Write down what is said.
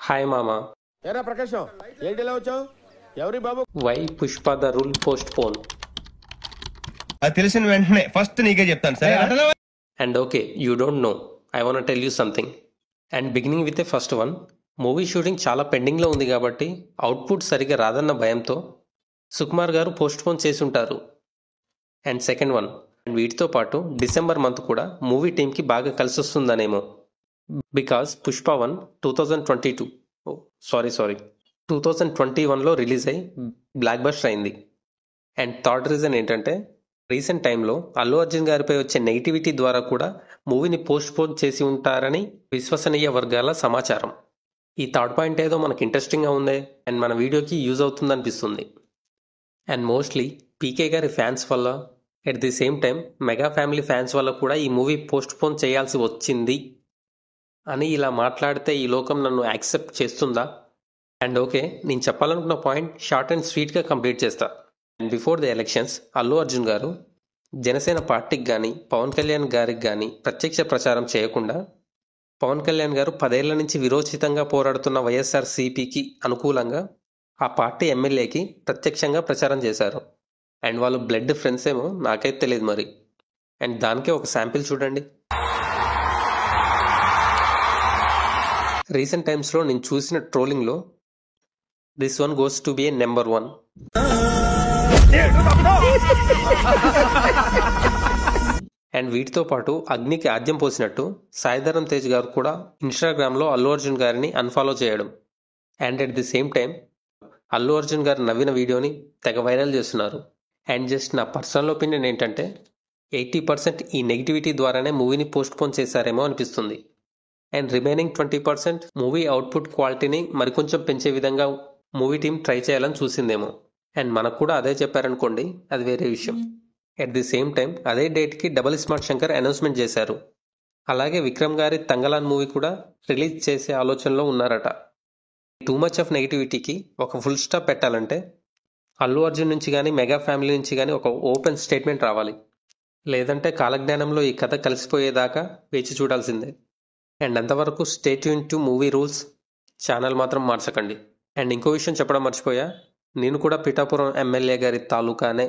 Hi మామా. ఏరా ప్రకాశం, ఏంటి ఇలా వచ్చావు? ఎవరి బాబు? Why Pushpa the rule postpone? అది తెలిసిన వెంటనే ఫస్ట్ నీకే చెప్తాను సరే. And okay, you don't know, I want tell you something. And beginning with a first one, movie shooting చాలా పెండింగ్లో ఉంది కాబట్టి అవుట్పుట్ సరిగా రాదన్న భయంతో సుకుమార్ గారు పోస్ట్ పోన్ చేసి ఉంటారు. అండ్ సెకండ్ వన్, అండ్ వీటితో పాటు డిసెంబర్ మంత్ కూడా మూవీ టీంకి బాగా కలిసి వస్తుందనేమో, బికాస్ పుష్ప 1 2022 సారీ 2021లో రిలీజ్ అయి బ్లాక్ బస్టర్ అయింది. అండ్ థర్డ్ రీజన్ ఏంటంటే, రీసెంట్ టైంలో అల్లు అర్జున్ గారిపై వచ్చే నెగిటివిటీ ద్వారా కూడా మూవీని పోస్ట్ పోన్ చేసి ఉంటారని విశ్వసనీయ వర్గాల సమాచారం. ఈ థర్డ్ పాయింట్ ఏదో మనకి ఇంట్రెస్టింగ్గా ఉంది అండ్ మన వీడియోకి యూజ్ అవుతుంది అనిపిస్తుంది. అండ్ మోస్ట్లీ పీకే గారి ఫ్యాన్స్ వల్ల, at the same time mega family fans వల్ల కూడా ఈ మూవీ పోస్ట్ పోన్ చేయాల్సి వచ్చింది అని ఇలా మాట్లాడితే ఈ లోకం నన్ను యాక్సెప్ట్ చేస్తుందా? అండ్ ఓకే, నేను చెప్పాలనుకున్న పాయింట్ షార్ట్ అండ్ స్వీట్గా కంప్లీట్ చేస్తా. And before the elections Allu Arjun గారు జనసేన పార్టీకి కానీ పవన్ కళ్యాణ్ గారికి కానీ ప్రత్యక్ష ప్రచారం చేయకుండా, పవన్ కళ్యాణ్ గారు 10 ఏళ్ల నుంచి విరోచితంగా పోరాడుతున్న వైఎస్ఆర్సీపీకి అనుకూలంగా ఆ పార్టీ ఎమ్మెల్యేకి ప్రత్యక్షంగా ప్రచారం చేశారు. అండ్ వాళ్ళు బ్లడ్ ఫ్రెండ్స్ ఏమో నాకైతే తెలియదు మరి. అండ్ దానికే ఒక శాంపిల్ చూడండి. రీసెంట్ టైమ్స్లో నేను చూసిన ట్రోలింగ్లో this one goes to be a number 1. And వీటితో పాటు అగ్నికి ఆద్యం పోసినట్టు సాయిధరం తేజ్ గారు కూడా ఇన్స్టాగ్రామ్లో అల్లు అర్జున్ గారిని అన్ఫాలో చేయడం. And at the same time Allu Arjun గారు నవ్విన వీడియోని తెగ వైరల్ చేస్తున్నారు. అండ్ జస్ట్ నా పర్సనల్ ఒపీనియన్ ఏంటంటే 80% ఈ నెగిటివిటీ ద్వారానే మూవీని పోస్ట్ పోన్ చేశారేమో అనిపిస్తుంది. అండ్ రిమైనింగ్ 20% మూవీ అవుట్పుట్ క్వాలిటీని మరికొంచెం పెంచే విధంగా మూవీ టీం ట్రై చేయాలని చూసిందేమో. అండ్ మనకు కూడా అదే చెప్పారనుకోండి, అది వేరే విషయం. ఎట్ ది సేమ్ టైం అదే డేట్కి డబుల్ స్మార్ట్ శంకర్ అనౌన్స్మెంట్ చేశారు. అలాగే విక్రమ్ గారి తంగలాన్ మూవీ కూడా రిలీజ్ చేసే ఆలోచనలో ఉన్నారట. టూ మచ్ ఆఫ్ నెగిటివిటీకి ఒక ఫుల్ స్టాప్ పెట్టాలంటే అల్లు అర్జున్ నుంచి కానీ మెగా ఫ్యామిలీ నుంచి కానీ ఒక ఓపెన్ స్టేట్మెంట్ రావాలి. లేదంటే కాలజ్ఞానంలో ఈ కథ కలిసిపోయేదాకా వేచి చూడాల్సిందే. అండ్ అంతవరకు stay tune to movie rules. Channel మాత్రం మార్చకండి. అండ్ ఇంకో విషయం చెప్పడం మర్చిపోయా, నేను కూడా పిఠాపురం ఎమ్మెల్యే గారి తాలూకానే.